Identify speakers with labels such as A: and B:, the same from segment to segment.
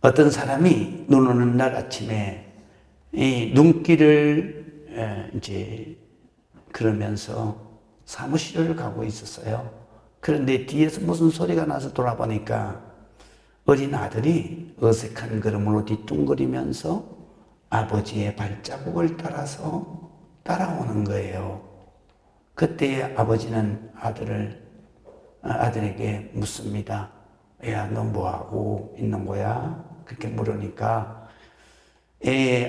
A: 어떤 사람이 눈 오는 날 아침에 이 눈길을 이제 그러면서 사무실을 가고 있었어요. 그런데 뒤에서 무슨 소리가 나서 돌아보니까 어린 아들이 어색한 걸음으로 뒤뚱거리면서 아버지의 발자국을 따라서 따라오는 거예요. 그때 아버지는 아들에게 묻습니다. 야, 너 뭐하고 있는 거야? 그렇게 물으니까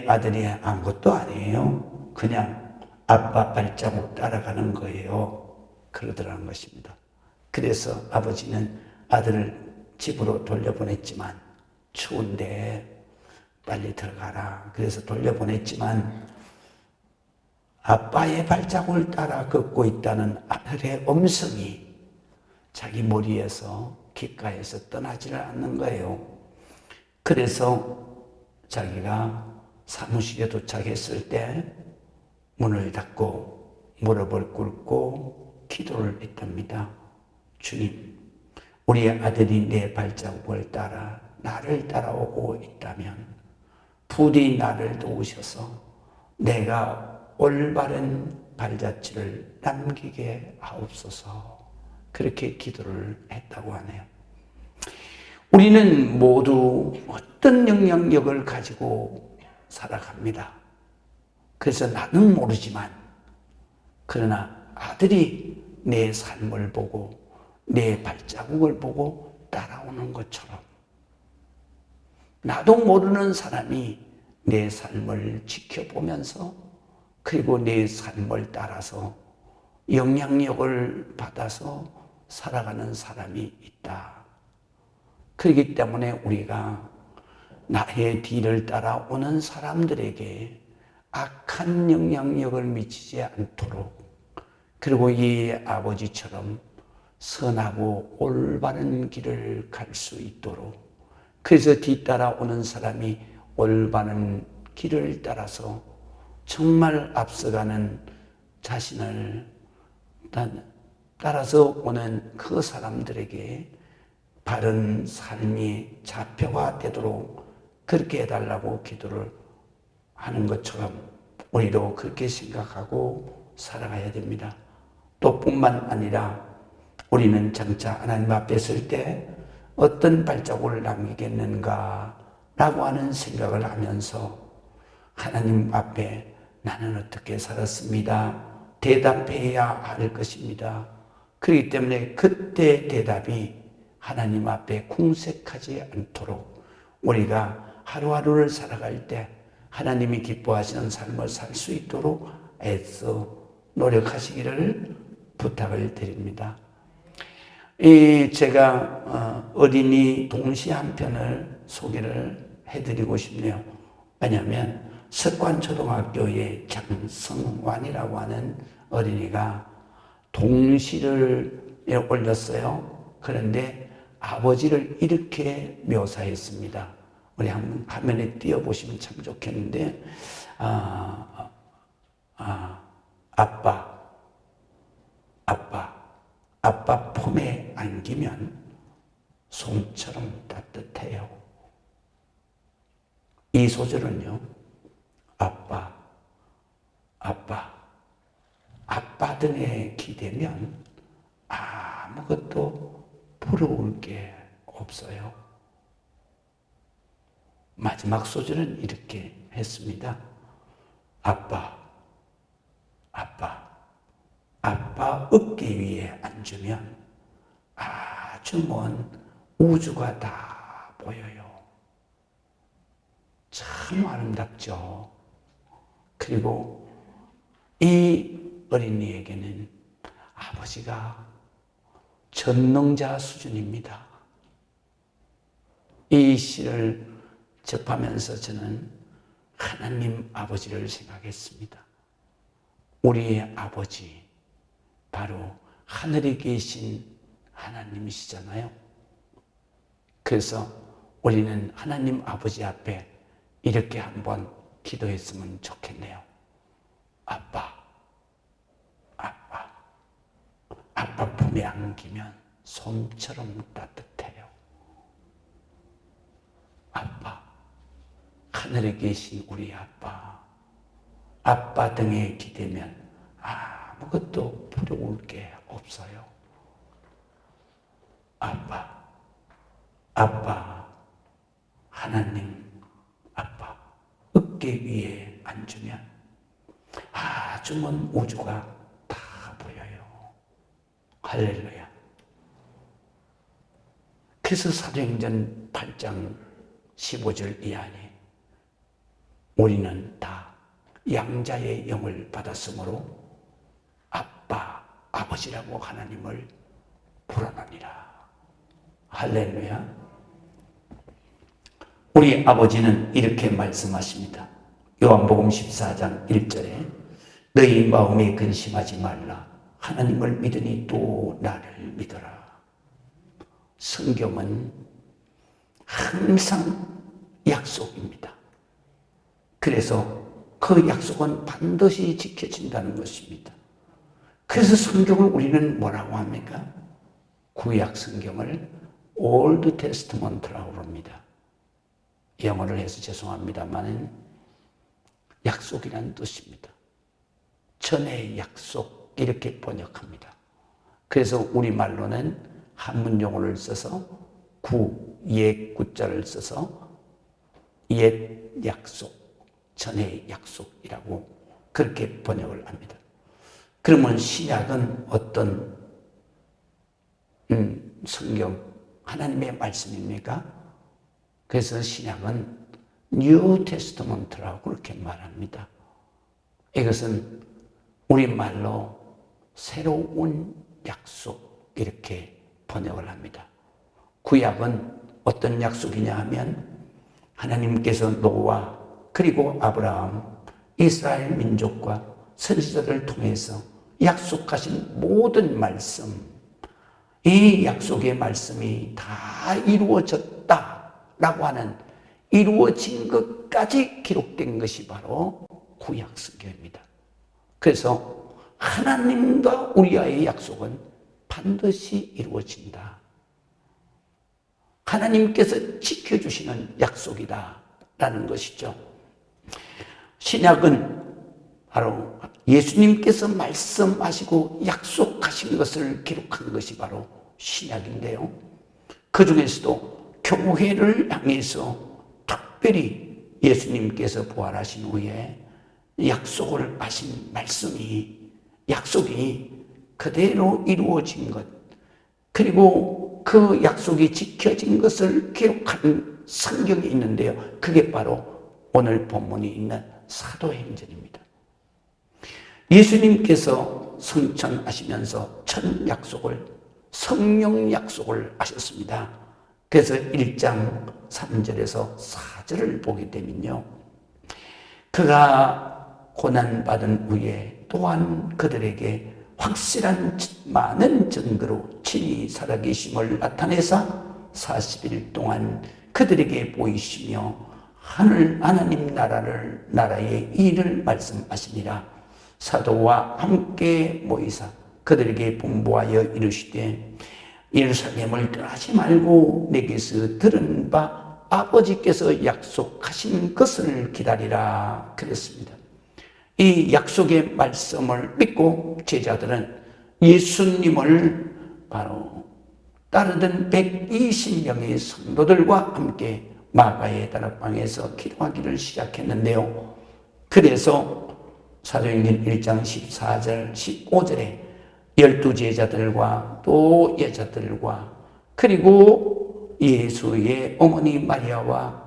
A: 아들이 아무것도 아니에요. 그냥 아빠 발자국 따라가는 거예요. 그러더라는 것입니다. 그래서 아버지는 아들을 집으로 돌려보냈지만 추운데 빨리 들어가라. 그래서 돌려보냈지만 아빠의 발자국을 따라 걷고 있다는 아들의 음성이 자기 머리에서 귓가에서 떠나지를 않는 거예요. 그래서 자기가 사무실에 도착했을 때 문을 닫고 무릎을 꿇고 기도를 했답니다. 주님, 우리 아들이 내 발자국을 따라 나를 따라오고 있다면 부디 나를 도우셔서 내가 올바른 발자취를 남기게 하옵소서. 그렇게 기도를 했다고 하네요. 우리는 모두 어떤 영향력을 가지고 살아갑니다. 그래서 나는 모르지만 그러나 아들이 내 삶을 보고 내 발자국을 보고 따라오는 것처럼 나도 모르는 사람이 내 삶을 지켜보면서 그리고 내 삶을 따라서 영향력을 받아서 살아가는 사람이 있다. 그렇기 때문에 우리가 나의 뒤를 따라오는 사람들에게 악한 영향력을 미치지 않도록 그리고 이 아버지처럼 선하고 올바른 길을 갈 수 있도록 그래서 뒤따라오는 사람이 올바른 길을 따라서 정말 앞서가는 자신을 따라서 오는 그 사람들에게 바른 삶이 자표가 되도록 그렇게 해달라고 기도를 하는 것처럼 우리도 그렇게 생각하고 살아가야 됩니다. 또 뿐만 아니라 우리는 장차 하나님 앞에 설 때 어떤 발자국을 남기겠는가 라고 하는 생각을 하면서 하나님 앞에 나는 어떻게 살았습니다. 대답해야 할 것입니다. 그렇기 때문에 그때 대답이 하나님 앞에 궁색하지 않도록 우리가 하루하루를 살아갈 때 하나님이 기뻐하시는 삶을 살 수 있도록 애써 노력하시기를 부탁을 드립니다. 제가 어린이 동시 한 편을 소개를 해드리고 싶네요. 왜냐하면 석관초등학교의 장성완이라고 하는 어린이가 동시를 올렸어요. 그런데 아버지를 이렇게 묘사했습니다. 우리 한번 화면에 띄워보시면 참 좋겠는데 아빠 품에 안기면 솜처럼 따뜻해요. 이 소절은요, 아빠 등에 기대면 아무것도 부러울 게 없어요. 마지막 소절은 이렇게 했습니다. 아빠 어깨 위에 앉으면 아주 먼 우주가 다 보여요. 참 아름답죠. 그리고 이 어린이에게는 아버지가 전능자 수준입니다. 이 시를 접하면서 저는 하나님 아버지를 생각했습니다. 우리의 아버지, 바로 하늘에 계신 하나님이시잖아요. 그래서 우리는 하나님 아버지 앞에 이렇게 한번 기도했으면 좋겠네요. 아빠 품에 안기면 솜처럼 따뜻해요. 하늘에 계신 우리 아빠 등에 기대면 아무것도 부러울 게 없어요. 아빠, 하나님, 아빠, 어깨 위에 앉으면 아주 먼 우주가 다 보여요. 할렐루야. 그래서 사도행전 8장 15절 이하에 우리는 다 양자의 영을 받았으므로 아버지라고 하나님을 부르느니라. 할렐루야. 우리 아버지는 이렇게 말씀하십니다. 요한복음 14장 1절에 너희 마음에 근심하지 말라. 하나님을 믿으니 또 나를 믿어라. 성경은 항상 약속입니다. 그래서 그 약속은 반드시 지켜진다는 것입니다. 그래서 성경을 우리는 뭐라고 합니까? 구약 성경을 올드 테스트먼트라고 부릅니다. 영어를 해서 죄송합니다만 약속이라는 뜻입니다. 전의 약속 이렇게 번역합니다. 그래서 우리말로는 한문 용어를 써서 옛 구자를 써서 옛 약속, 전의 약속이라고 그렇게 번역을 합니다. 그러면 신약은 어떤 성경, 하나님의 말씀입니까? 그래서 신약은 뉴 테스트먼트라고 그렇게 말합니다. 이것은 우리말로 새로운 약속 이렇게 번역을 합니다. 구약은 어떤 약속이냐 하면 하나님께서 노아 그리고 아브라함, 이스라엘 민족과 선지자들을 통해서 약속하신 모든 말씀, 이 약속의 말씀이 다 이루어졌다라고 하는 이루어진 것까지 기록된 것이 바로 구약 성경입니다. 그래서 하나님과 우리와의 약속은 반드시 이루어진다. 하나님께서 지켜주시는 약속이다라는 것이죠. 신약은 바로 예수님께서 말씀하시고 약속하신 것을 기록한 것이 바로 신약인데요. 그 중에서도 교회를 향해서 특별히 예수님께서 부활하신 후에 약속을 하신 약속이 그대로 이루어진 것, 그리고 그 약속이 지켜진 것을 기록한 성경이 있는데요. 그게 바로 오늘 본문이 있는 사도행전입니다. 예수님께서 성천하시면서 첫 약속을 성령 약속을 하셨습니다. 그래서 1장 3절에서 4절을 보게 되면요. 그가 고난받은 후에 또한 그들에게 확실한 많은 증거로 친히 살아계심을 나타내사 40일 동안 그들에게 보이시며 하나님 나라의 일을 말씀하시니라. 사도와 함께 모이사 그들에게 분부하여 이르시되 예루살렘을 떠나지 말고 내게서 들은 바 아버지께서 약속하신 것을 기다리라 그랬습니다. 이 약속의 말씀을 믿고 제자들은 예수님을 바로 따르던 120명의 성도들과 함께 마가의 다락방에서 기도하기를 시작했는데요. 그래서 사도행전 1장 14절, 15절에 12제자들과 또 여자들과 그리고 예수의 어머니 마리아와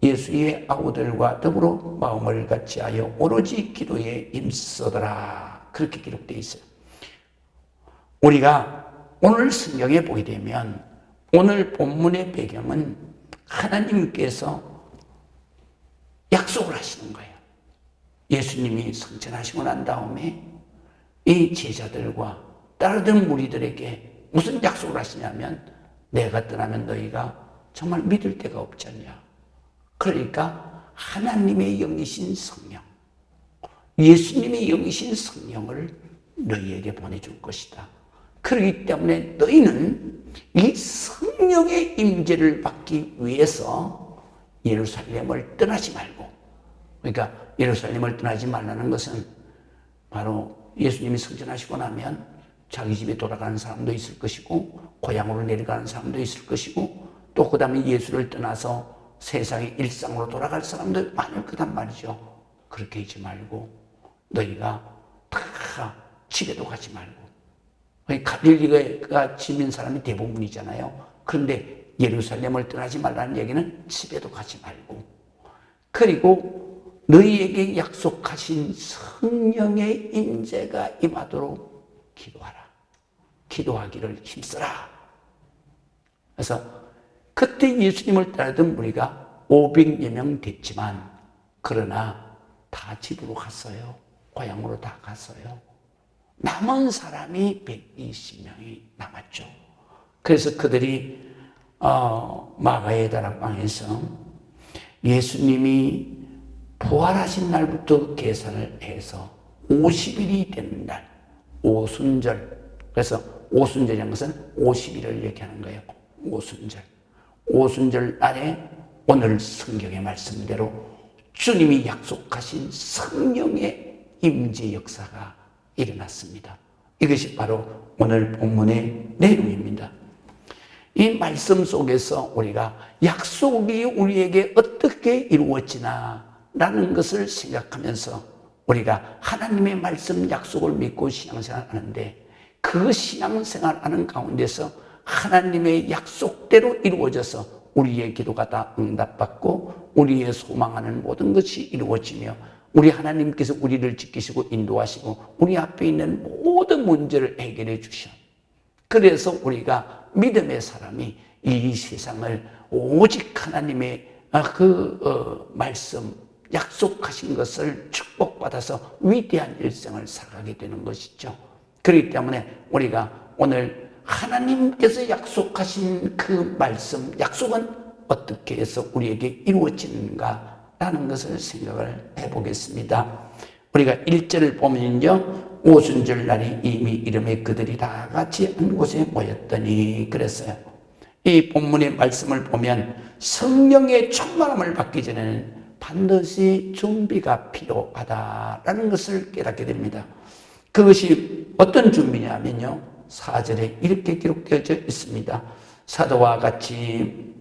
A: 예수의 아우들과 더불어 마음을 같이하여 오로지 기도에 힘쓰더라. 그렇게 기록되어 있어요. 우리가 오늘 성경에 보게 되면 오늘 본문의 배경은 하나님께서 약속을 하시는 거예요. 예수님이 성천하시고 난 다음에 이 제자들과 따르던 무리들에게 무슨 약속을 하시냐면 내가 떠나면 너희가 정말 믿을 데가 없지 않냐. 그러니까 하나님의 영이신 성령, 예수님의 영이신 성령을 너희에게 보내줄 것이다. 그렇기 때문에 너희는 이 성령의 임재를 받기 위해서 예루살렘을 떠나지 말고 그러니까 예루살렘을 떠나지 말라는 것은 바로 예수님이 승천하시고 나면 자기 집에 돌아가는 사람도 있을 것이고 고향으로 내려가는 사람도 있을 것이고 또 그 다음에 예수를 떠나서 세상의 일상으로 돌아갈 사람도 많을 거단 말이죠. 그렇게 하지 말고 너희가 다 집에도 가지 말고, 갈릴리가 집인 사람이 대부분이잖아요. 그런데 예루살렘을 떠나지 말라는 얘기는 집에도 가지 말고, 그리고 너희에게 약속하신 성령의 임재가 임하도록 기도하라. 기도하기를 힘쓰라. 그래서 그때 예수님을 따르던 무리가 500여 명 됐지만 그러나 다 집으로 갔어요. 고향으로 다 갔어요. 남은 사람이 120명이 남았죠. 그래서 그들이 마가의 다락방에서 예수님이 부활하신 날부터 계산을 해서 50일이 되는 날, 오순절. 그래서 오순절이라는 것은 50일을 얘기하는 거예요. 오순절. 오순절 날에 오늘 성경의 말씀대로 주님이 약속하신 성령의 임재 역사가 일어났습니다. 이것이 바로 오늘 본문의 내용입니다. 이 말씀 속에서 우리가 약속이 우리에게 어떻게 이루어지나 라는 것을 생각하면서 우리가 하나님의 말씀 약속을 믿고 신앙생활 하는데 그 신앙생활 하는 가운데서 하나님의 약속대로 이루어져서 우리의 기도가 다 응답받고 우리의 소망하는 모든 것이 이루어지며 우리 하나님께서 우리를 지키시고 인도하시고 우리 앞에 있는 모든 문제를 해결해 주셔. 그래서 우리가 믿음의 사람이 이 세상을 오직 하나님의 말씀 약속하신 것을 축복받아서 위대한 일생을 살아가게 되는 것이죠. 그렇기 때문에 우리가 오늘 하나님께서 약속하신 그 말씀, 약속은 어떻게 해서 우리에게 이루어지는가라는 것을 생각을 해보겠습니다. 우리가 1절을 보면요, 오순절 날이 이미 이름에 그들이 다 같이 한 곳에 모였더니 그랬어요. 이 본문의 말씀을 보면 성령의 충만함을 받기 전에는 반드시 준비가 필요하다라는 것을 깨닫게 됩니다. 그것이 어떤 준비냐면요, 4절에 이렇게 기록되어져 있습니다. 사도와 같이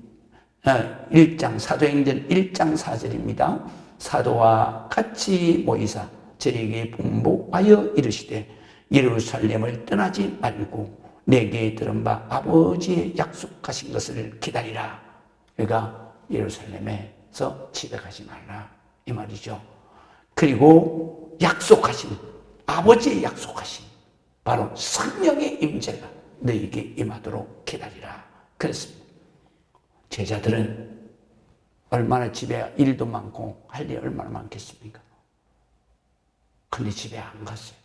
A: 사도행전 1장 4절입니다. 사도와 같이 모이사 저에게 분부하여 이르시되 예루살렘을 떠나지 말고 내게 들은 바 아버지의 약속하신 것을 기다리라. 그러니까 예루살렘에서 집에 가지 말라 이 말이죠. 그리고 약속하신 아버지의 약속하신 바로 성령의 임재가 너에게 임하도록 기다리라 그랬습니다. 제자들은 얼마나 집에 일도 많고 할 일이 얼마나 많겠습니까? 근데 집에 안 갔어요.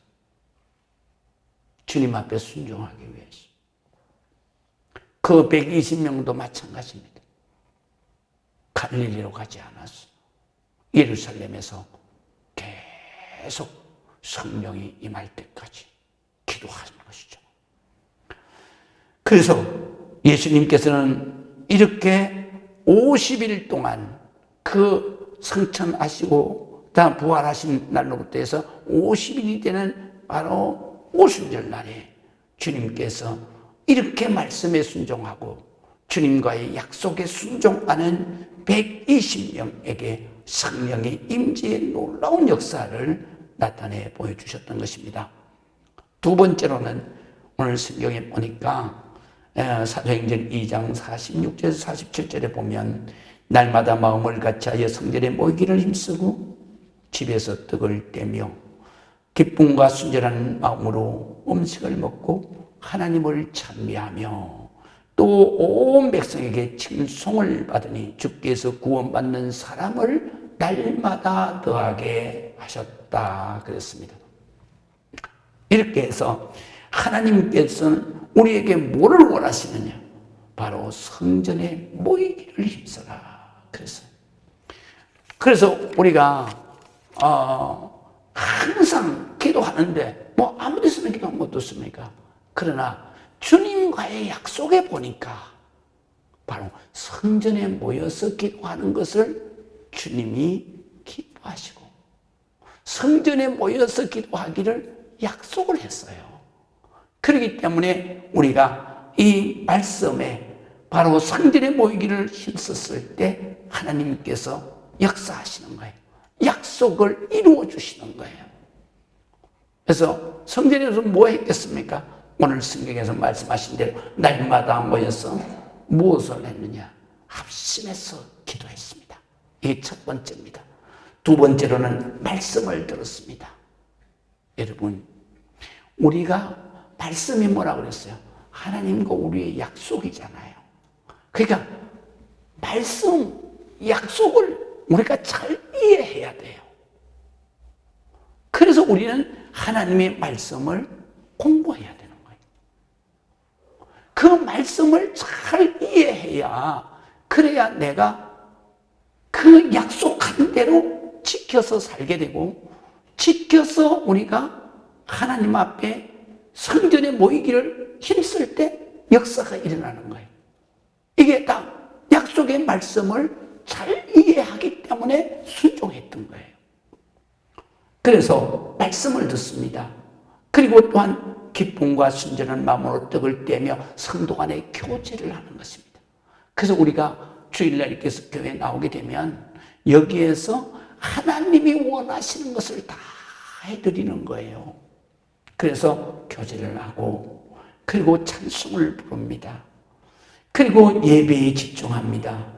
A: 주님 앞에 순종하기 위해서. 그 120명도 마찬가지입니다. 갈릴리로 가지 않았어요. 예루살렘에서 계속 성령이 임할 때까지 기도하는 것이죠. 그래서 예수님께서는 이렇게 50일 동안 그 승천하시고 다음 부활하신 날로부터 해서 50일이 되는 바로 오순절 날에 주님께서 이렇게 말씀에 순종하고 주님과의 약속에 순종하는 120명에게 성령의 임재의 놀라운 역사를 나타내 보여주셨던 것입니다. 두 번째로는 오늘 성경에 보니까 사도행전 2장 46절에서 47절에 보면 날마다 마음을 같이하여 성전에 모이기를 힘쓰고 집에서 떡을 떼며 기쁨과 순전한 마음으로 음식을 먹고 하나님을 찬미하며 또 온 백성에게 칭송을 받으니 주께서 구원받는 사람을 날마다 더하게 하셨다 그랬습니다. 이렇게 해서 하나님께서는 우리에게 뭐를 원하시느냐? 바로 성전에 모이기를 힘써라 그랬어요. 그래서 우리가 항상 기도하는데 뭐 아무 데서나 기도하면 어떻습니까? 그러나 주님과의 약속에 보니까 바로 성전에 모여서 기도하는 것을 주님이 기뻐 기도하시고 성전에 모여서 기도하기를 약속을 했어요. 그렇기 때문에 우리가 이 말씀에 바로 성전에 모이기를 힘썼을 때 하나님께서 역사하시는 거예요. 약속을 이루어 주시는 거예요. 그래서 성전에서 뭐 했겠습니까? 오늘 성경에서 말씀하신 대로 날마다 모여서 무엇을 했느냐? 합심해서 기도했습니다. 이게 첫 번째입니다. 두 번째로는 말씀을 들었습니다. 여러분, 우리가 말씀이 뭐라고 그랬어요? 하나님과 우리의 약속이잖아요. 그러니까 말씀, 약속을 우리가 잘 이해해야 돼요. 그래서 우리는 하나님의 말씀을 공부해야 되는 거예요. 그 말씀을 잘 이해해야, 그래야 내가 그 약속한 대로 지켜서 살게 되고, 지켜서 우리가 하나님 앞에 성전에 모이기를 힘쓸 때 역사가 일어나는 거예요. 이게 다 약속의 말씀을 잘 이해하기 때문에 순종했던 거예요. 그래서 말씀을 듣습니다. 그리고 또한 기쁨과 순전한 마음으로 떡을 떼며 성도 간에 교제를 하는 것입니다. 그래서 우리가 주일날 이렇게 해서 교회에 나오게 되면 여기에서 하나님이 원하시는 것을 다 해드리는 거예요. 그래서 교제를 하고, 그리고 찬송을 부릅니다. 그리고 예배에 집중합니다.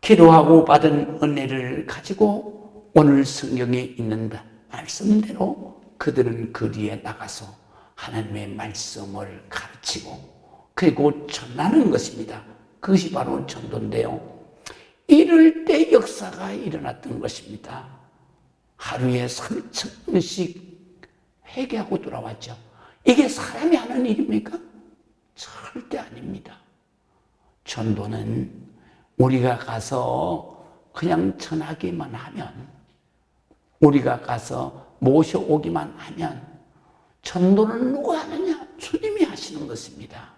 A: 기도하고 받은 은혜를 가지고 오늘 성경에 있는 말씀대로 그들은 거리에 나가서 하나님의 말씀을 가르치고 그리고 전하는 것입니다. 그것이 바로 전도인데요. 이럴 때 역사가 일어났던 것입니다. 하루에 3,000명씩 회개하고 돌아왔죠. 이게 사람이 하는 일입니까? 절대 아닙니다. 전도는 우리가 가서 그냥 전하기만 하면, 우리가 가서 모셔오기만 하면, 전도는 누가 하느냐? 주님이 하시는 것입니다.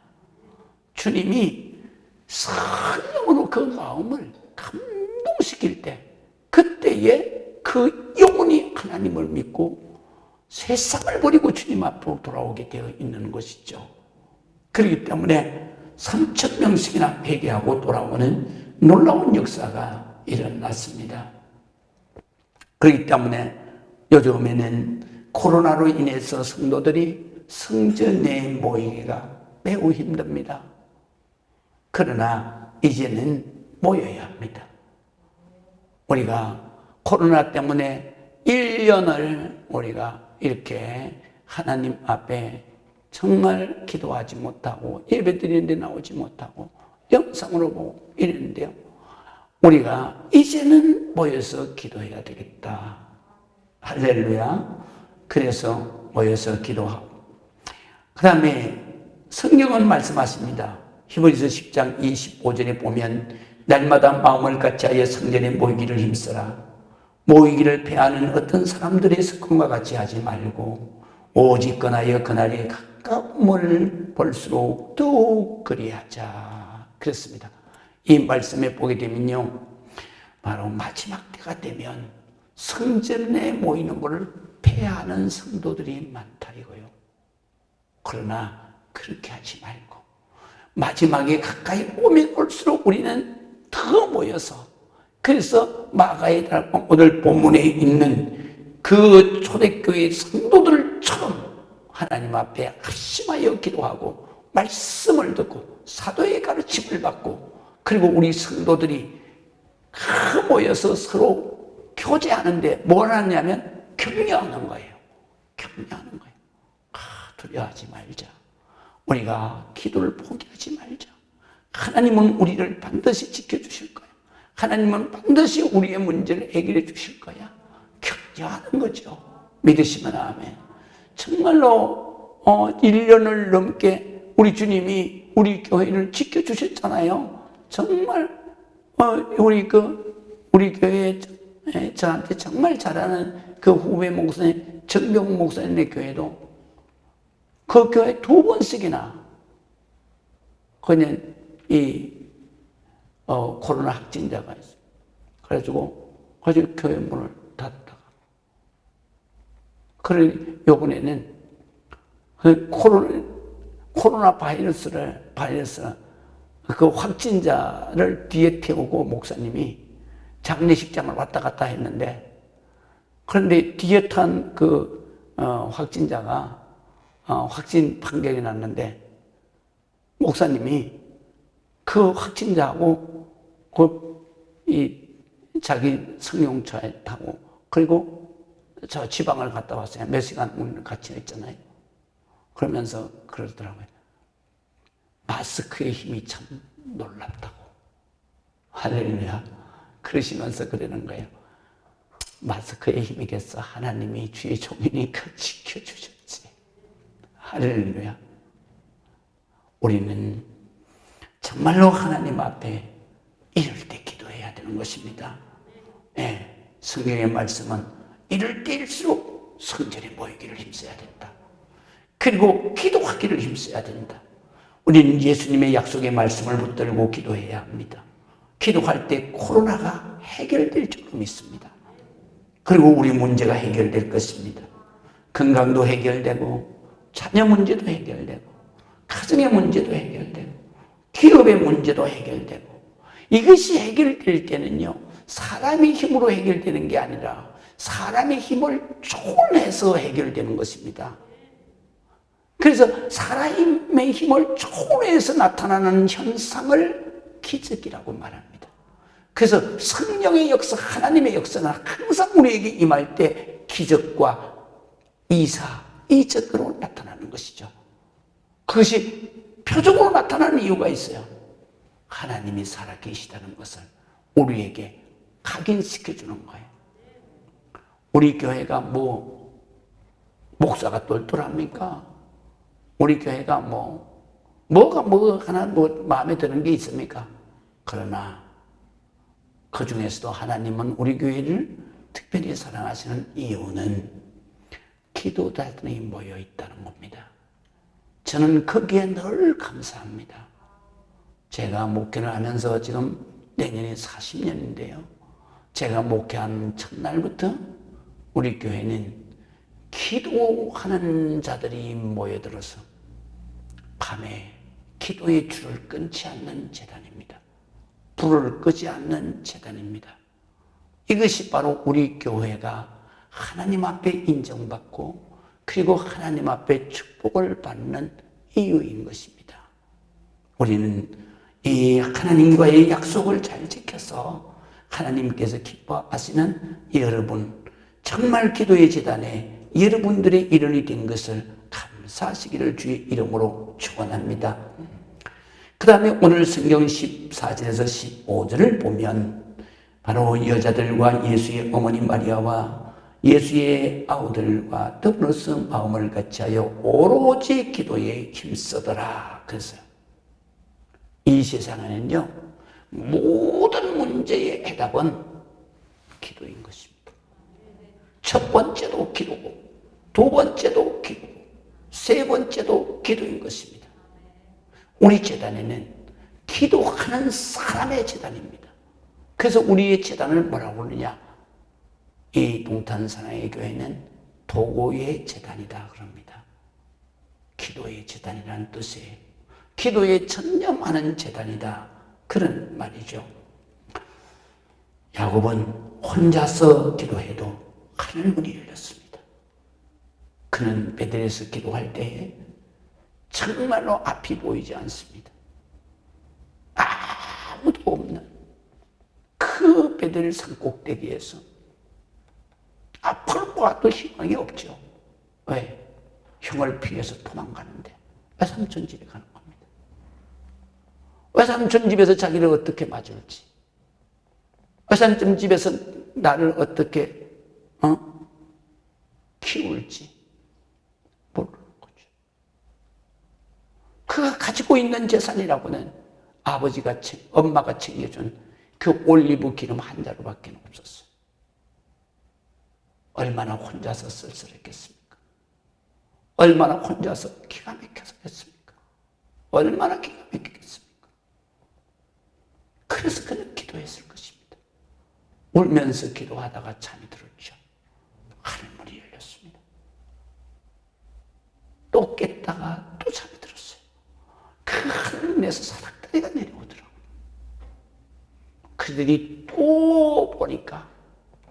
A: 주님이 성령으로 그 마음을 감동시킬 때, 그때에 그 영혼이 하나님을 믿고 세상을 버리고 주님 앞으로 돌아오게 되어 있는 것이죠. 그렇기 때문에 3,000명씩이나 회개하고 돌아오는 놀라운 역사가 일어났습니다. 그렇기 때문에 요즘에는 코로나로 인해서 성도들이 성전에 모이기가 매우 힘듭니다. 그러나 이제는 모여야 합니다. 우리가 코로나 때문에 1년을 우리가 이렇게 하나님 앞에 정말 기도하지 못하고 예배드리는 데 나오지 못하고 영상으로 보고 이랬는데요. 우리가 이제는 모여서 기도해야 되겠다. 할렐루야. 그래서 모여서 기도하고, 그 다음에 성경은 말씀하십니다. 히브리서 10장 25절에 보면 날마다 마음을 같이하여 성전에 모이기를 힘쓰라. 모이기를 패하는 어떤 사람들의 습관과 같이 하지 말고 오직 그나여 그날이 가까움을 볼수록 더욱 그리하자. 그렇습니다. 이 말씀에 보게 되면요, 바로 마지막 때가 되면 성전에 모이는 것을 패하는 성도들이 많다 이거요. 그러나 그렇게 하지 말고 마지막에 가까이 오면 올수록 우리는 더 모여서, 그래서 마가의 오늘 본문에 있는 그 초대교회 성도들처럼 하나님 앞에 합심하여 기도하고 말씀을 듣고 사도의 가르침을 받고, 그리고 우리 성도들이 모여서 서로 교제하는데 뭘 하냐면 격려하는 거예요. 격려하는 거예요. 두려워하지 말자. 우리가 기도를 포기하지 말자. 하나님은 우리를 반드시 지켜주실 거야. 하나님은 반드시 우리의 문제를 해결해 주실 거야. 격려하는 거죠. 믿으시면 아멘. 정말로 1년을 넘게 우리 주님이 우리 교회를 지켜주셨잖아요. 정말 우리 교회 저한테 정말 잘하는 그 후배 목사님, 정병 목사님의 교회도 그 교회 2번씩이나 그냥 코로나 확진자가 있어요. 그래가지고 교회 문을 닫고 그래, 요번에는 그 코로나 바이러스 그 확진자를 뒤에 태우고 목사님이 장례식장을 왔다 갔다 했는데, 그런데 뒤에 탄 확진자가 확진 판결이 났는데, 목사님이 그 확진자하고 자기 승용차에 타고, 그리고 저 지방을 갔다 왔어요. 몇 시간 같이 했잖아요. 그러면서 그러더라고요. 마스크의 힘이 참 놀랍다고. 할렐루야. 그러시면서 그러는 거예요. 마스크의 힘이겠어. 하나님이 주의 종이니까 지켜주셨지. 할렐루야. 우리는 정말로 하나님 앞에 이럴 때 기도해야 되는 것입니다. 예, 성경의 말씀은 이럴 때일수록 성전에 모이기를 힘써야 된다. 그리고 기도하기를 힘써야 된다. 우리는 예수님의 약속의 말씀을 붙들고 기도해야 합니다. 기도할 때 코로나가 해결될 줄 믿습니다. 그리고 우리 문제가 해결될 것입니다. 건강도 해결되고, 자녀 문제도 해결되고, 가정의 문제도 해결되고, 기업의 문제도 해결되고, 이것이 해결될 때는요, 사람의 힘으로 해결되는 게 아니라 사람의 힘을 초월해서 해결되는 것입니다. 그래서 사람의 힘을 초월해서 나타나는 현상을 기적이라고 말합니다. 그래서 성령의 역사, 하나님의 역사는 항상 우리에게 임할 때 기적과 이적으로 나타나는 것이죠. 그것이 표적으로 나타나는 이유가 있어요. 하나님이 살아계시다는 것을 우리에게 각인시켜주는 거예요. 우리 교회가 목사가 똘똘합니까? 우리 교회가 뭐가 하나 마음에 드는 게 있습니까? 그러나 그 중에서도 하나님은 우리 교회를 특별히 사랑하시는 이유는 기도자들이 모여 있다는 겁니다. 저는 거기에 늘 감사합니다. 제가 목회를 하면서 지금 내년이 40년인데요. 제가 목회한 첫날부터 우리 교회는 기도하는 자들이 모여들어서 밤에 기도의 줄을 끊지 않는 제단입니다. 불을 끄지 않는 제단입니다. 이것이 바로 우리 교회가 하나님 앞에 인정받고 그리고 하나님 앞에 축복을 받는 이유인 것입니다. 우리는 이 하나님과의 약속을 잘 지켜서 하나님께서 기뻐하시는 여러분, 정말 기도의 제단에 여러분들의 일원이 된 것을 감사하시기를 주의 이름으로 축원합니다. 그 다음에 오늘 성경 14절에서 15절을 보면 바로 여자들과 예수의 어머니 마리아와 예수의 아우들과 더불어서 마음을 같이하여 오로지 기도에 힘쓰더라. 그랬어요. 이 세상에는요, 모든 문제의 해답은 기도인 것입니다. 첫 번째도 기도고, 두 번째도 기도고, 세 번째도 기도인 것입니다. 우리 제단에는 기도하는 사람의 제단입니다. 그래서 우리의 제단을 뭐라고 그러느냐? 이 동탄사랑의 교회는 도고의 제단이다 그럽니다. 기도의 제단이라는 뜻이에요. 기도에 전념하는 제단이다, 그런 말이죠. 야곱은 혼자서 기도해도 하늘문이 열렸습니다. 그는 베델에서 기도할 때에 정말로 앞이 보이지 않습니다. 아무도 없는 그 베델 산꼭대기에서 앞을 봐도 희망이 없죠. 왜? 형을 피해서 도망가는데 외삼촌 집에 가는 겁니다. 외삼촌 집에서 자기를 어떻게 맞을지, 외삼촌 집에서 나를 어떻게 키울지 모르는 거죠. 그가 가지고 있는 재산이라고는 엄마가 챙겨준 그 올리브 기름 한 자루밖에 없었어요. 얼마나 혼자서 쓸쓸했겠습니까? 얼마나 혼자서 기가 막혀서 했습니까? 얼마나 기가 막히겠습니까? 그래서 그는 기도했을 것입니다. 울면서 기도하다가 잠이 들었죠. 하늘문이 열렸습니다. 그들이 또 보니까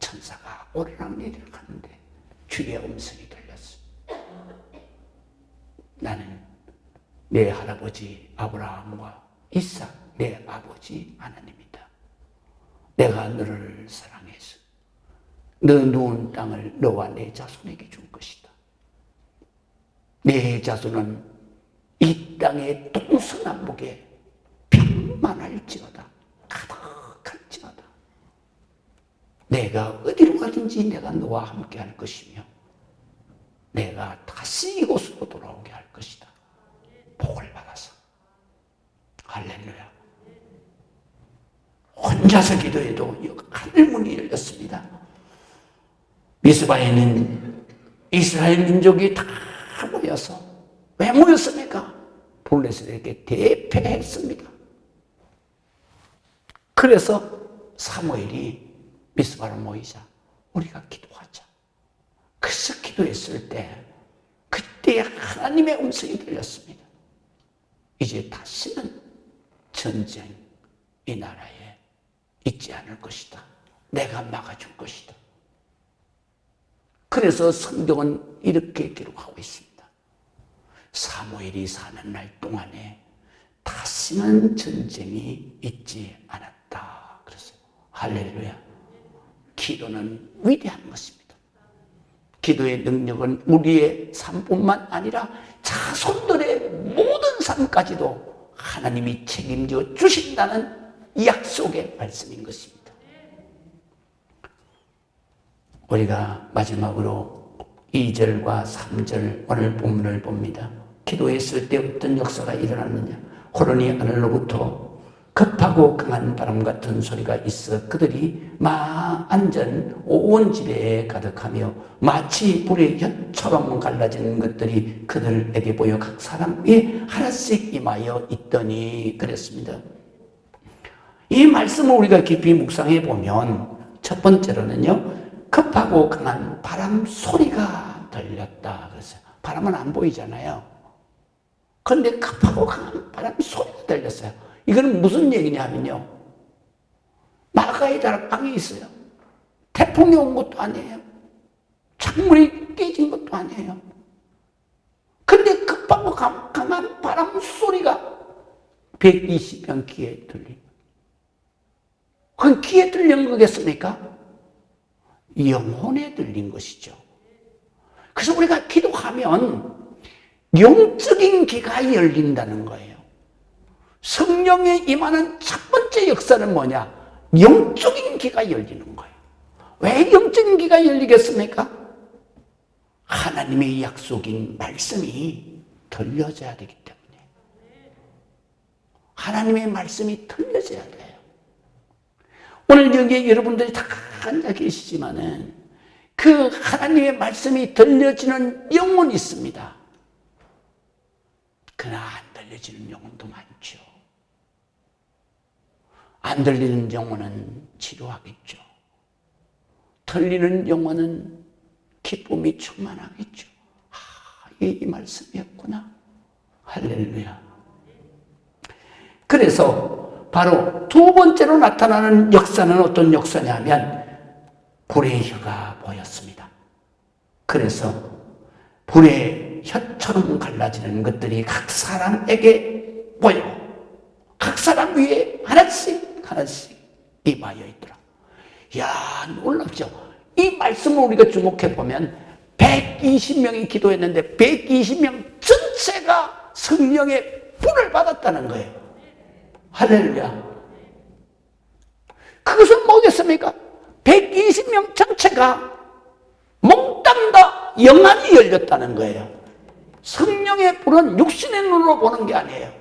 A: 천사가 오르락내리락 하는데 주의 음성이 들렸어. 나는 내 할아버지 아브라함과 이삭 내 아버지 하나님이다. 내가 너를 사랑해서 너 누운 땅을 너와 내 자손에게 줄 것이다. 내 자손은 이 땅의 동서남북에 빈만할지어다. 가득할지어다. 내가 어디로 가든지 내가 너와 함께 할 것이며 내가 다시 이곳으로 돌아오게 할 것이다. 복을 받아서. 할렐루야. 혼자서 기도해도 하늘문이 열렸습니다. 미스바에는 이스라엘 민족이 다 모여서 왜 모였습니까? 블레셋에게 대패했습니다. 그래서 사무엘이 미스바로 모이자 우리가 기도하자. 그래서 기도했을 때 그때 하나님의 음성이 들렸습니다. 이제 다시는 전쟁 이 나라에 있지 않을 것이다. 내가 막아줄 것이다. 그래서 성경은 이렇게 기록하고 있습니다. 사무엘이 사는 날 동안에 다시는 전쟁이 있지 않았다. 그래서 할렐루야. 기도는 위대한 것입니다. 기도의 능력은 우리의 삶뿐만 아니라 자손들의 모든 삶까지도 하나님이 책임져 주신다는 약속의 말씀인 것입니다. 우리가 마지막으로 2절과 3절 오늘 본문을 봅니다. 기도했을 때 어떤 역사가 일어났느냐. 호련히 하늘로부터 급하고 강한 바람 같은 소리가 있어 그들이 안전 온 집에 가득하며 마치 불의 혀처럼 갈라지는 것들이 그들에게 보여 각 사람 위에 하나씩 임하여 있더니 그랬습니다. 이 말씀을 우리가 깊이 묵상해 보면 첫 번째로는요. 급하고 강한 바람 소리가 들렸다. 그랬어요. 바람은 안 보이잖아요. 그런데 급하고 강한 바람 소리가 들렸어요. 이거는 무슨 얘기냐 하면요. 마가의 다락방이 있어요. 태풍이 온 것도 아니에요. 창문이 깨진 것도 아니에요. 근데 급하고 강한 바람 소리가 120명 귀에 들린. 그건 귀에 들린 거겠습니까? 영혼에 들린 것이죠. 그래서 우리가 기도하면 영적인 귀가 열린다는 거예요. 성령에 임하는 첫 번째 역사는 뭐냐? 영적인 귀가 열리는 거예요. 왜 영적인 귀가 열리겠습니까? 하나님의 약속인 말씀이 들려져야 되기 때문에. 하나님의 말씀이 들려져야 돼요. 오늘 여기에 여러분들이 다 앉아 계시지만은 그 하나님의 말씀이 들려지는 영혼이 있습니다. 그러나 안 들려지는 영혼도 많죠. 안 들리는 영혼은 치료하겠죠. 들리는 영혼은 기쁨이 충만하겠죠. 이 말씀이었구나. 할렐루야. 그래서 바로 두 번째로 나타나는 역사는 어떤 역사냐면 불의 혀가 보였습니다. 그래서 불의 혀처럼 갈라지는 것들이 각 사람에게 보여 각 사람 위에 하나씩 임하여 있더라. 이야, 놀랍죠? 이 말씀을 우리가 주목해 보면 120명이 기도했는데 120명 전체가 성령의 불을 받았다는 거예요. 할렐루야. 그것은 뭐겠습니까? 120명 전체가 몽땅 다 영안이 열렸다는 거예요. 성령의 불은 육신의 눈으로 보는 게 아니에요.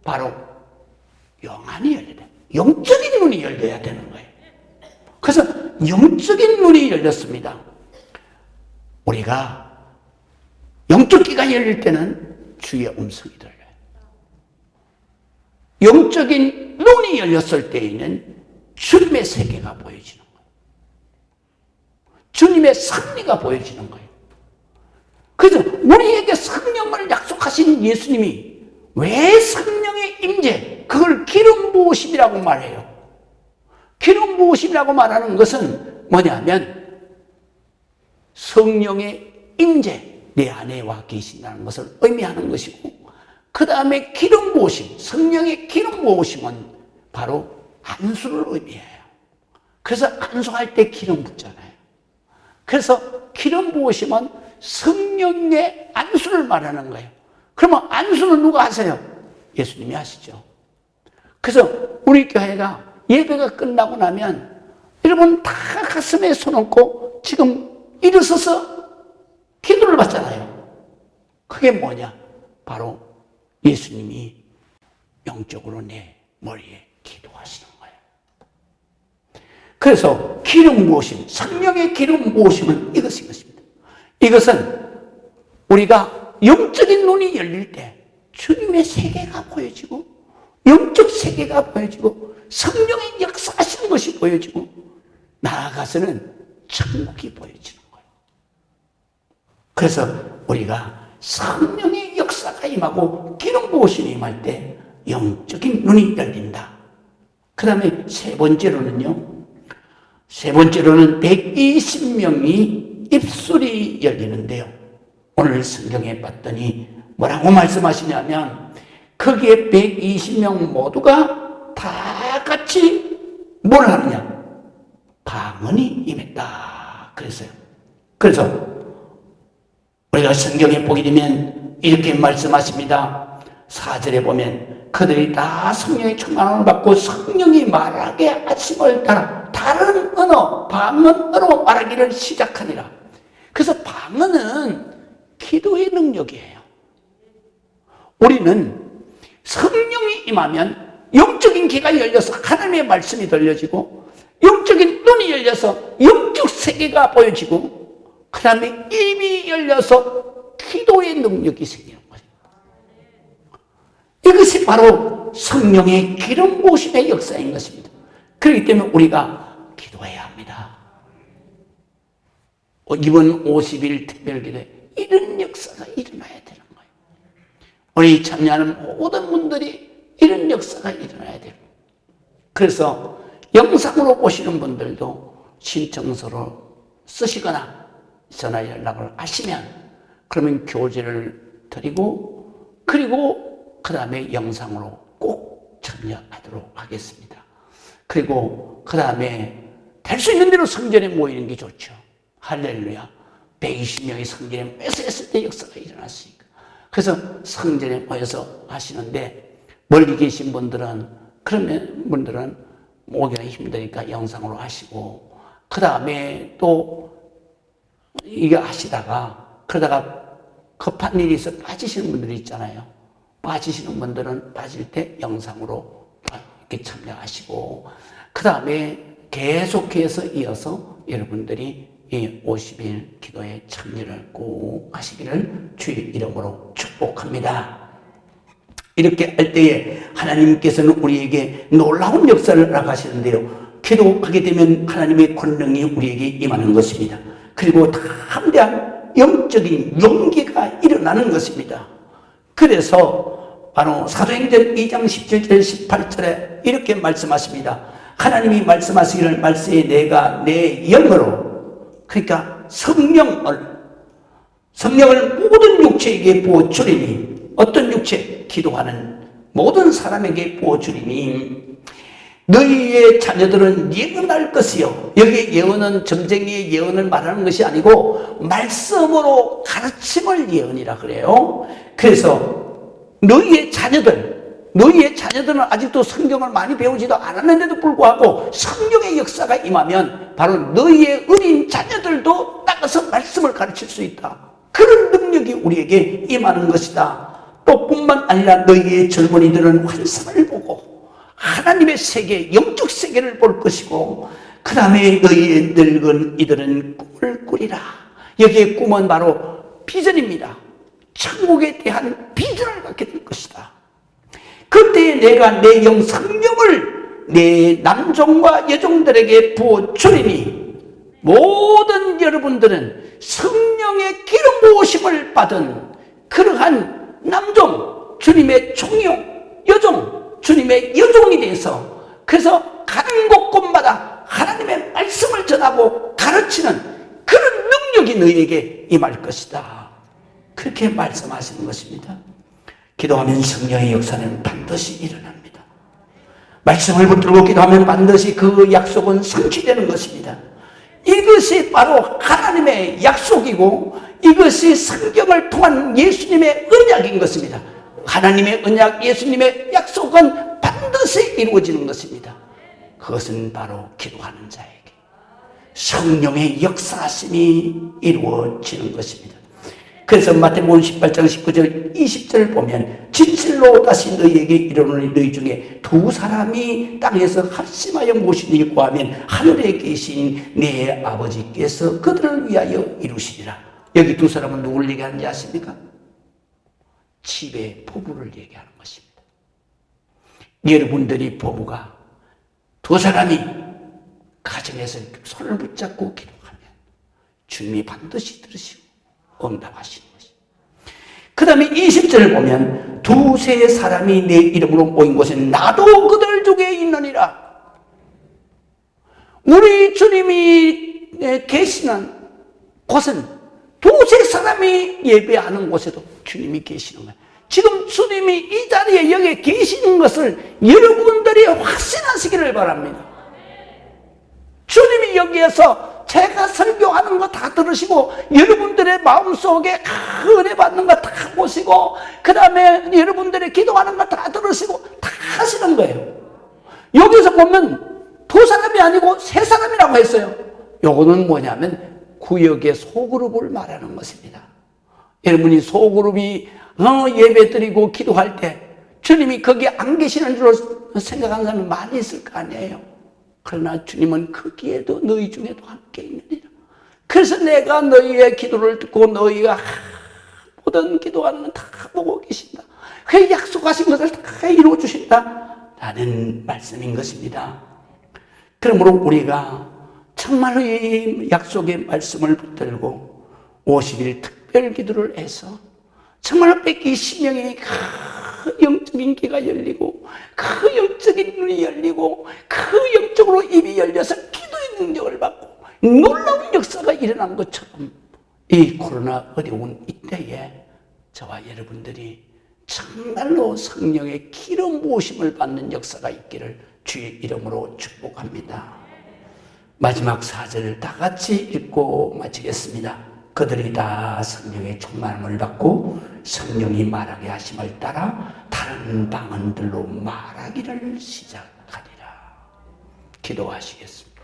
A: 바로 영안이 열려야 돼. 영적인 눈이 열려야 되는 거예요. 그래서 영적인 눈이 열렸습니다. 우리가 영적 귀가 열릴 때는 주의 음성이 들려요. 영적인 눈이 열렸을 때에는 주님의 세계가 보여지는 거예요. 주님의 승리가 보여지는 거예요. 그래서 우리에게 성령을 약속하신 예수님이 왜 성령의 임재, 그걸 기름 부으심이라고 말해요. 기름 부으심이라고 말하는 것은 뭐냐면 성령의 임재, 내 안에 와 계신다는 것을 의미하는 것이고, 그 다음에 기름 부으심, 성령의 기름 부으심은 바로 안수를 의미해요. 그래서 안수할 때 기름 붓잖아요. 그래서 기름 부으심은 성령의 안수를 말하는 거예요. 그러면 안수는 누가 하세요? 예수님이 하시죠. 그래서 우리 교회가 예배가 끝나고 나면 여러분 다 가슴에 손 얹고 지금 일어서서 기도를 받잖아요. 그게 뭐냐? 바로 예수님이 영적으로 내 머리에 기도하시는 거예요. 그래서 기름 부으심, 성령의 기름 부으심은 이것입니다. 이것은 우리가 영적인 눈이 열릴 때 주님의 세계가 보여지고, 영적 세계가 보여지고, 성령의 역사하시는 것이 보여지고, 나아가서는 천국이 보여지는 거예요. 그래서 우리가 성령의 역사가 임하고 기름 부으심이 임할 때 영적인 눈이 열린다. 그 다음에 세 번째로는 120명이 입술이 열리는데요. 오늘 성경에 봤더니 뭐라고 말씀하시냐면 거기에 120명 모두가 다 같이 뭘 하느냐? 방언이 임했다 그랬어요. 그래서 우리가 성경에 보게 되면 이렇게 말씀하십니다. 4절에 보면 그들이 다 성령의 충만함을 받고 성령이 말하게 하심을 따라 다른 언어, 방언으로 말하기를 시작하니라. 그래서 방언은 기도의 능력이에요. 우리는 성령이 임하면 영적인 귀가 열려서 하나님의 말씀이 들려지고, 영적인 눈이 열려서 영적 세계가 보여지고, 그 다음에 입이 열려서 기도의 능력이 생기는 거예요. 이것이 바로 성령의 기름 부으심의 역사인 것입니다. 그렇기 때문에 우리가 기도해야 합니다. 이번 50일 특별기도에 이런 역사가 일어나야 되는 거예요. 우리 참여하는 모든 분들이 이런 역사가 일어나야 돼요. 그래서 영상으로 보시는 분들도 신청서를 쓰시거나 전화 연락을 하시면 그러면 교제를 드리고, 그리고 그 다음에 영상으로 꼭 참여하도록 하겠습니다. 그리고 그 다음에 될 수 있는 대로 성전에 모이는 게 좋죠. 할렐루야. 120명이 성전에 모여서 했을 때 역사가 일어났으니까. 그래서 성전에 모여서 하시는데, 멀리 계신 분들은, 그러면 분들은 오기가 힘드니까 영상으로 하시고, 그 다음에 또 이게 하시다가 그러다가 급한 일이 있어 빠지시는 분들이 있잖아요. 빠지시는 분들은 빠질 때 영상으로 이렇게 참여하시고, 그 다음에 계속해서 이어서 여러분들이 이 50일 기도에 참여를 꼭 하시기를 주의 이름으로 축복합니다. 이렇게 할 때에 하나님께서는 우리에게 놀라운 역사를 나가시는데요. 기도하게 되면 하나님의 권능이 우리에게 임하는 것입니다. 그리고 담대한 영적인 용기가 일어나는 것입니다. 그래서 바로 사도행전 2장 17절 18절에 이렇게 말씀하십니다. 하나님이 말씀하시기를 말세에 내가 내 영으로, 그러니까 성령을 모든 육체에게 부어주리니, 어떤 육체? 기도하는 모든 사람에게 부어주리니 너희의 자녀들은 예언할 것이요. 여기 예언은 점쟁이의 예언을 말하는 것이 아니고 말씀으로 가르침을 예언이라 그래요. 그래서 너희의 자녀들은 아직도 성경을 많이 배우지도 않았는데도 불구하고 성령의 역사가 임하면 바로 너희의 어린 자녀들도 나가서 말씀을 가르칠 수 있다. 그런 능력이 우리에게 임하는 것이다. 또 뿐만 아니라 너희의 젊은이들은 환상을 보고 하나님의 세계, 영적 세계를 볼 것이고, 그 다음에 너희의 늙은 이들은 꿈을 꾸리라. 여기에 꿈은 바로 비전입니다. 천국에 대한 비전을 갖게 될 것이다. 그때 내가 내 영 성령을 내 남종과 여종들에게 부어주리니 모든 여러분들은 성령의 기름 부으심을 받은 그러한 남종, 주님의 종이요, 여종, 주님의 여종이 돼서 그래서 가는 곳곳마다 하나님의 말씀을 전하고 가르치는 그런 능력이 너희에게 임할 것이다. 그렇게 말씀하시는 것입니다. 기도하면 성령의 역사는 반드시 일어납니다. 말씀을 붙들고 기도하면 반드시 그 약속은 성취되는 것입니다. 이것이 바로 하나님의 약속이고 이것이 성경을 통한 예수님의 언약인 것입니다. 하나님의 언약, 예수님의 약속은 반드시 이루어지는 것입니다. 그것은 바로 기도하는 자에게 성령의 역사하심이 이루어지는 것입니다. 그래서 마태복음 18장 19절 20절 보면 진실로 다시 너희에게 이르노니 너희 중에 두 사람이 땅에서 합심하여 무엇을 구하면 하늘에 계신 내 아버지께서 그들을 위하여 이루시리라. 여기 두 사람은 누구를 얘기하는지 아십니까? 집의 부부를 얘기하는 것입니다. 여러분들이 부부가 두 사람이 가정에서 손을 붙잡고 기도하면 주님이 반드시 들으시고 응답하시는 것입니다. 그 다음에 20절을 보면 두세 사람이 내 이름으로 모인 곳에 나도 그들 중에 있느니라. 우리 주님이 계시는 곳은 두세 사람이 예배하는 곳에도 주님이 계시는 거예요. 지금 주님이 이 자리에 여기 계시는 것을 여러분들이 확신하시기를 바랍니다. 주님이 여기에서 제가 설교하는 거 다 들으시고 여러분들의 마음속에 은혜 받는 거 다 보시고 그 다음에 여러분들의 기도하는 거 다 들으시고 다 하시는 거예요. 여기서 보면 두 사람이 아니고 세 사람이라고 했어요. 요거는 뭐냐면 구역의 소그룹을 말하는 것입니다. 여러분이 소그룹이 예배 드리고 기도할 때 주님이 거기 안 계시는 줄 생각하는 사람이 많이 있을 거 아니에요. 그러나 주님은 거기에도 너희 중에도 함께 있느니라. 그래서 내가 너희의 기도를 듣고 너희가 모든 기도하는 건 다 보고 계신다. 그 약속하신 것을 다 이루어 주신다 라는 말씀인 것입니다. 그러므로 우리가 정말로 이 약속의 말씀을 붙들고 50일 특별 기도를 해서 정말로 뺏기 심령이 그 영적인 귀가 열리고 그 영적인 눈이 열리고 그 영적으로 입이 열려서 기도의 능력을 받고 놀라운 역사가 일어난 것처럼 이 코로나 어려운 이때에 저와 여러분들이 정말로 성령의 기름 부으심을 받는 역사가 있기를 주의 이름으로 축복합니다. 마지막 4절을 다 같이 읽고 마치겠습니다. 그들이 다 성령의 충만함을 받고 성령이 말하게 하심을 따라 다른 방언들로 말하기를 시작하리라. 기도하시겠습니다.